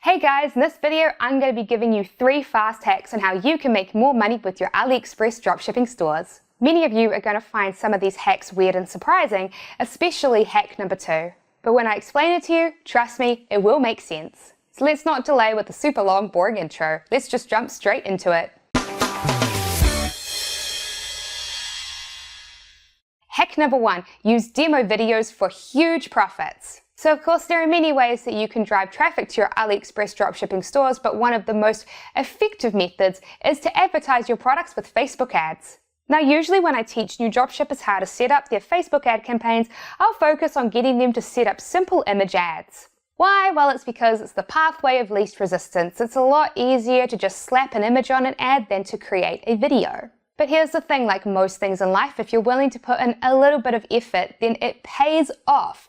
Hey guys, in this video I'm going to be giving you 3 fast hacks on how you can make more money with your Aliexpress dropshipping stores. Many of you are going to find some of these hacks weird and surprising, especially hack number 2. But when I explain it to you, trust me, it will make sense. So let's not delay with the super long, boring intro. Let's just jump straight into it. Hack number 1, use demo videos for huge profits. So of course there are many ways that you can drive traffic to your Aliexpress dropshipping stores, but one of the most effective methods is to advertise your products with Facebook ads. Now usually when I teach new dropshippers how to set up their Facebook ad campaigns, I'll focus on getting them to set up simple image ads. Why? Well, it's because it's the pathway of least resistance. It's a lot easier to just slap an image on an ad than to create a video. But here's the thing, like most things in life, if you're willing to put in a little bit of effort, then it pays off.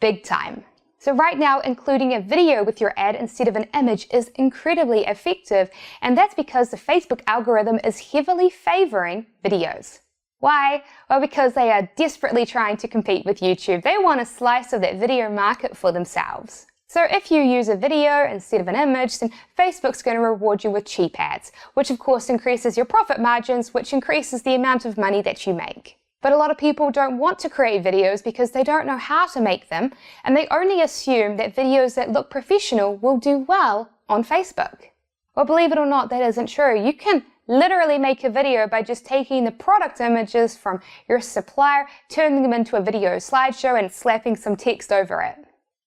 Big time. So right now, including a video with your ad instead of an image is incredibly effective, and that's because the Facebook algorithm is heavily favoring videos. Why? Well, because they are desperately trying to compete with YouTube. They want a slice of that video market for themselves. So if you use a video instead of an image, then Facebook's going to reward you with cheap ads, which of course increases your profit margins, which increases the amount of money that you make. But a lot of people don't want to create videos because they don't know how to make them, and they only assume that videos that look professional will do well on Facebook. Well, believe it or not, that isn't true. You can literally make a video by just taking the product images from your supplier, turning them into a video slideshow, and slapping some text over it.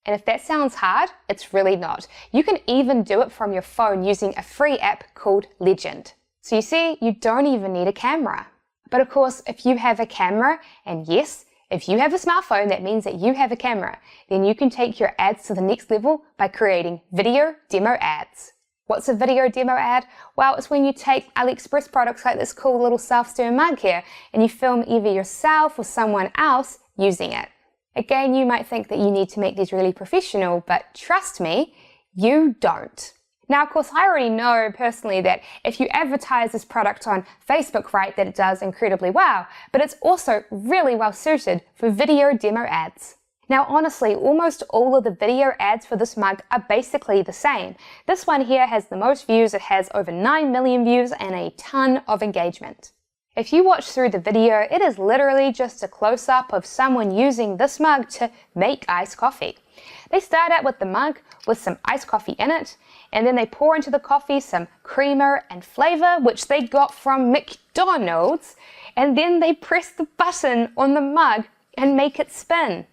And if that sounds hard, it's really not. You can even do it from your phone using a free app called Legend. So you see, you don't even need a camera. But of course, if you have a camera, and yes, if you have a smartphone, that means that you have a camera, then you can take your ads to the next level by creating video demo ads. What's a video demo ad? Well, it's when you take Aliexpress products like this cool little self-stir mug here, and you film either yourself or someone else using it. Again, you might think that you need to make these really professional, but trust me, you don't. Now, of course, I already know personally that if you advertise this product on Facebook, right, that it does incredibly well, but it's also really well suited for video demo ads. Now, honestly, almost all of the video ads for this mug are basically the same. This one here has the most views. It has over 9 million views and a ton of engagement. If you watch through the video, it is literally just a close-up of someone using this mug to make iced coffee. They start out with the mug with some iced coffee in it, and then they pour into the coffee some creamer and flavor, which they got from McDonald's, and then they press the button on the mug and make it spin.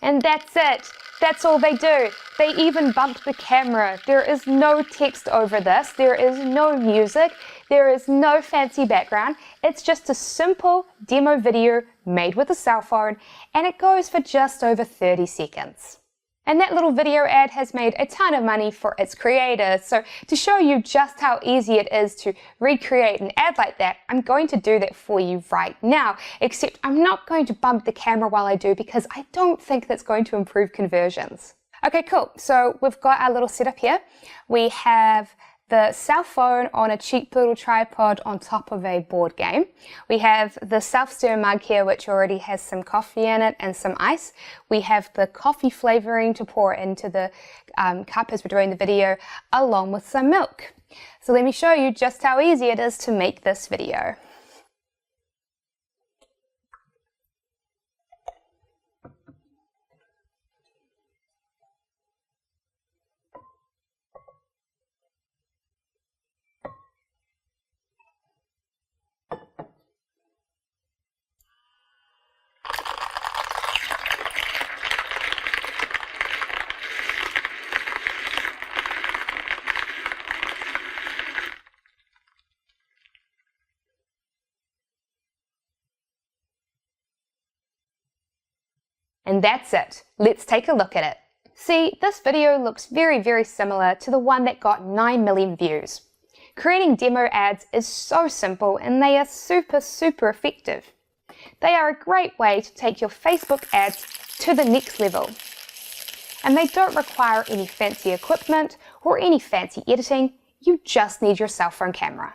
And that's it. That's all they do. They even bump the camera. There is no text over this. There is no music. There is no fancy background. It's just a simple demo video made with a cell phone, and it goes for just over 30 seconds. And that little video ad has made a ton of money for its creator. So to show you just how easy it is to recreate an ad like that, I'm going to do that for you right now, except I'm not going to bump the camera while I do because I don't think that's going to improve conversions. Okay, cool. So we've got our little setup here. We have the cell phone on a cheap little tripod on top of a board game. We have the self-stir mug here, which already has some coffee in it and some ice. We have the coffee flavoring to pour into the cup as we're doing the video, along with some milk. So let me show you just how easy it is to make this video. And that's it. Let's take a look at it. See, this video looks very similar to the one that got 9 million views. Creating demo ads is so simple, and they are super effective. They are a great way to take your Facebook ads to the next level. And they don't require any fancy equipment or any fancy editing. You just need your cell phone camera.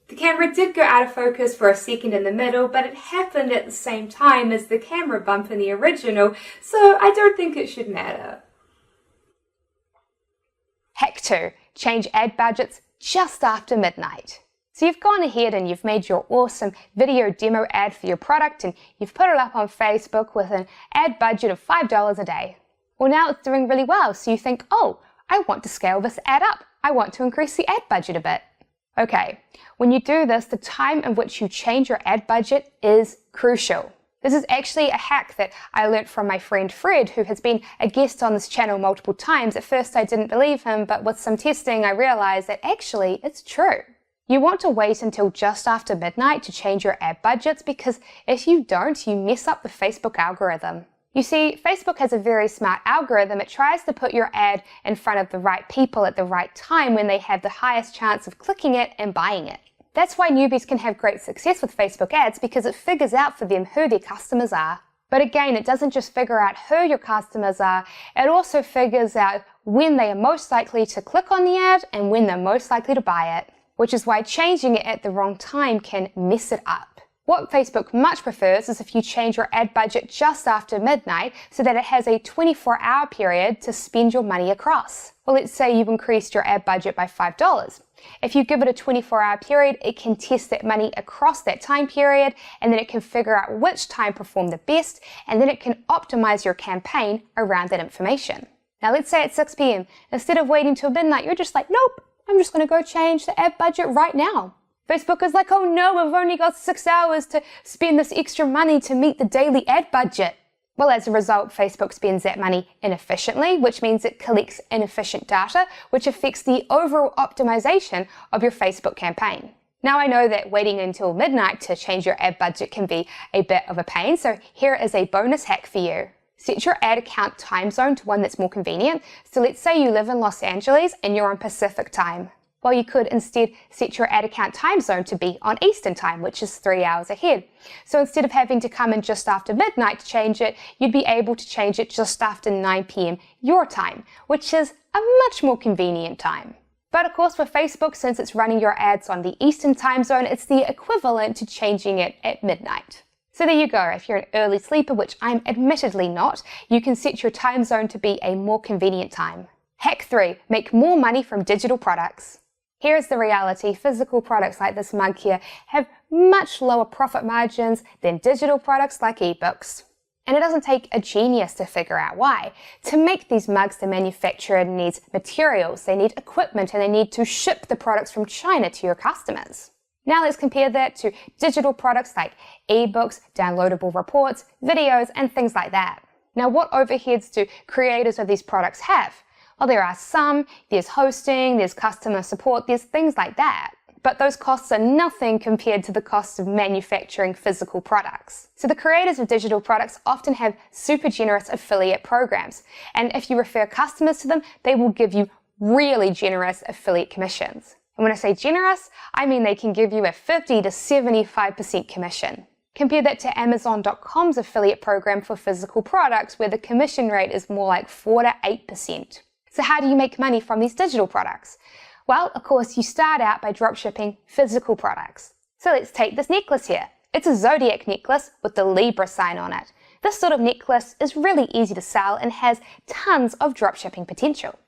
The camera did go out of focus for a second in the middle, but it happened at the same time as the camera bump in the original, so I don't think it should matter. Hack 2, change ad budgets just after midnight. So you've gone ahead and you've made your awesome video demo ad for your product and you've put it up on Facebook with an ad budget of $5 a day. Well, now it's doing really well, so you think, oh, I want to scale this ad up. I want to increase the ad budget a bit. Okay, when you do this, the time in which you change your ad budget is crucial. This is actually a hack that I learned from my friend Fred, who has been a guest on this channel multiple times. At first I didn't believe him, but with some testing I realized that actually it's true. You want to wait until just after midnight to change your ad budgets because if you don't, you mess up the Facebook algorithm. You see, Facebook has a very smart algorithm. It tries to put your ad in front of the right people at the right time when they have the highest chance of clicking it and buying it. That's why newbies can have great success with Facebook ads because it figures out for them who their customers are. But again, it doesn't just figure out who your customers are, it also figures out when they are most likely to click on the ad and when they're most likely to buy it, which is why changing it at the wrong time can mess it up. What Facebook much prefers is if you change your ad budget just after midnight so that it has a 24-hour period to spend your money across. Well, let's say you've increased your ad budget by $5. If you give it a 24-hour period, it can test that money across that time period, and then it can figure out which time performed the best, and then it can optimize your campaign around that information. Now, let's say at 6 p.m. Instead of waiting till midnight, you're just like, nope, I'm just going to go change the ad budget right now. Facebook is like, oh no, we've only got 6 hours to spend this extra money to meet the daily ad budget. Well, as a result, Facebook spends that money inefficiently, which means it collects inefficient data, which affects the overall optimization of your Facebook campaign. Now, I know that waiting until midnight to change your ad budget can be a bit of a pain, so here is a bonus hack for you. Set your ad account time zone to one that's more convenient. So let's say you live in Los Angeles and you're on Pacific time. Well, you could instead set your ad account time zone to be on Eastern time, which is 3 hours ahead. So instead of having to come in just after midnight to change it, you'd be able to change it just after 9 p.m. your time, which is a much more convenient time. But of course, for Facebook, since it's running your ads on the Eastern time zone, it's the equivalent to changing it at midnight. So there you go. If you're an early sleeper, which I'm admittedly not, you can set your time zone to be a more convenient time. Hack 3, make more money from digital products. Here's the reality. Physical products like this mug here have much lower profit margins than digital products like ebooks. And it doesn't take a genius to figure out why. To make these mugs, the manufacturer needs materials, they need equipment, and they need to ship the products from China to your customers. Now let's compare that to digital products like ebooks, downloadable reports, videos, and things like that. Now, what overheads do creators of these products have? Well, there are some, there's hosting, there's customer support, there's things like that. But those costs are nothing compared to the cost of manufacturing physical products. So the creators of digital products often have super generous affiliate programs. And if you refer customers to them, they will give you really generous affiliate commissions. And when I say generous, I mean they can give you a 50 to 75% commission. Compare that to Amazon.com's affiliate program for physical products, where the commission rate is more like 4 to 8%. So how do you make money from these digital products? Well, of course, you start out by dropshipping physical products. So let's take this necklace here. It's a zodiac necklace with the Libra sign on it. This sort of necklace is really easy to sell and has tons of dropshipping potential.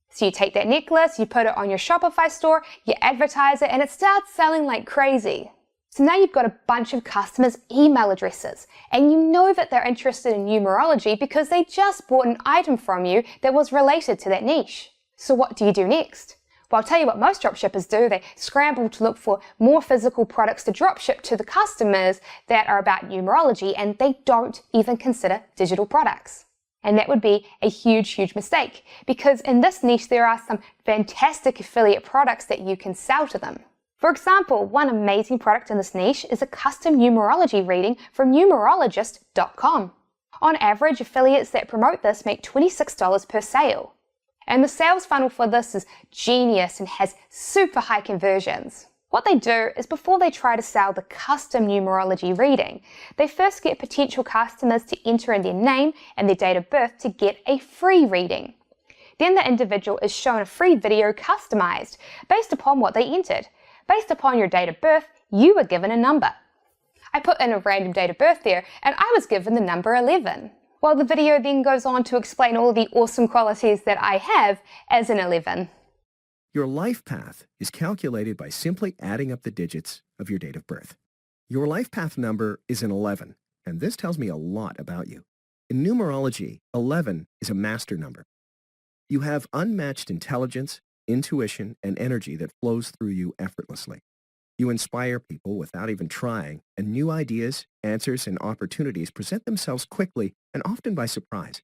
So you take that necklace, you put it on your Shopify store, you advertise it, and it starts selling like crazy. So now you've got a bunch of customers' email addresses, and you know that they're interested in numerology because they just bought an item from you that was related to that niche. So what do you do next? Well, I'll tell you what most dropshippers do. They scramble to look for more physical products to dropship to the customers that are about numerology, and they don't even consider digital products. And that would be a huge, huge mistake, because in this niche there are some fantastic affiliate products that you can sell to them. For example, one amazing product in this niche is a custom numerology reading from numerologist.com. On average, affiliates that promote this make $26 per sale. And the sales funnel for this is genius and has super high conversions. What they do is before they try to sell the custom numerology reading, they first get potential customers to enter in their name and their date of birth to get a free reading. Then the individual is shown a free video customized based upon what they entered. Based upon your date of birth, you were given a number. I put in a random date of birth there, and I was given the number 11. Well, the video then goes on to explain all the awesome qualities that I have as an 11. Your life path is calculated by simply adding up the digits of your date of birth. Your life path number is an 11, and this tells me a lot about you. In numerology, 11 is a master number. You have unmatched intelligence, intuition, and energy that flows through you effortlessly. You inspire people without even trying, and new ideas, answers, and opportunities present themselves quickly and often by surprise.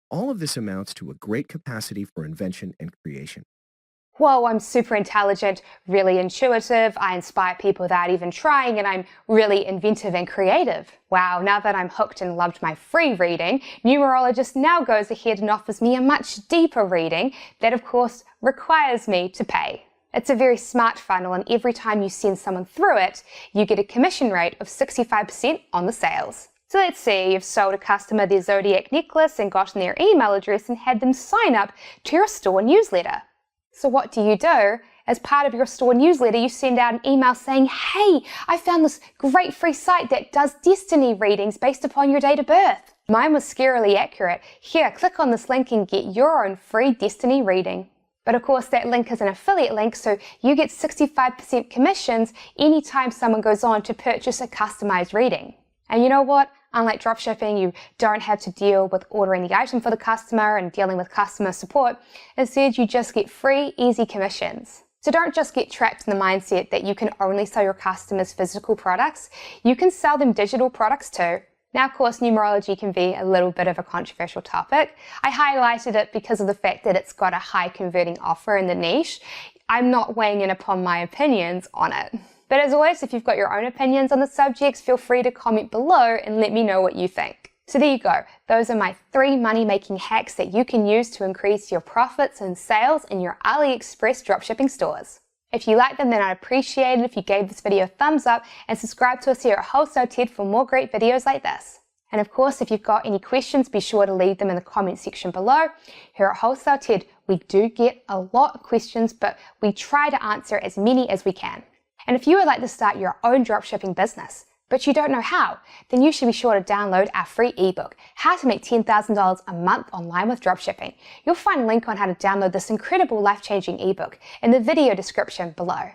All of this amounts to a great capacity for invention and creation. Whoa, I'm super intelligent, really intuitive, I inspire people without even trying, and I'm really inventive and creative. Wow, now that I'm hooked and loved my free reading, Numerologist now goes ahead and offers me a much deeper reading that of course requires me to pay. It's a very smart funnel, and every time you send someone through it, you get a commission rate of 65% on the sales. So let's say you've sold a customer their Zodiac necklace and gotten their email address and had them sign up to your store newsletter. So what do? As part of your store newsletter, you send out an email saying, hey, I found this great free site that does destiny readings based upon your date of birth. Mine was scarily accurate. Here, click on this link and get your own free destiny reading. But of course, that link is an affiliate link, so you get 65% commissions anytime someone goes on to purchase a customized reading. And you know what? Unlike dropshipping, you don't have to deal with ordering the item for the customer and dealing with customer support. Instead, you just get free, easy commissions. So don't just get trapped in the mindset that you can only sell your customers physical products. You can sell them digital products too. Now, of course, numerology can be a little bit of a controversial topic. I highlighted it because of the fact that it's got a high converting offer in the niche. I'm not weighing in upon my opinions on it. But as always, if you've got your own opinions on the subjects, feel free to comment below and let me know what you think. So there you go. Those are my 3 money-making hacks that you can use to increase your profits and sales in your Aliexpress dropshipping stores. If you like them, then I'd appreciate it if you gave this video a thumbs up and subscribe to us here at Wholesale Ted for more great videos like this. And of course, if you've got any questions, be sure to leave them in the comment section below. Here at Wholesale Ted, we do get a lot of questions, but we try to answer as many as we can. And if you would like to start your own dropshipping business, but you don't know how, then you should be sure to download our free ebook, How to Make $10,000 a Month Online with Dropshipping. You'll find a link on how to download this incredible life-changing ebook in the video description below.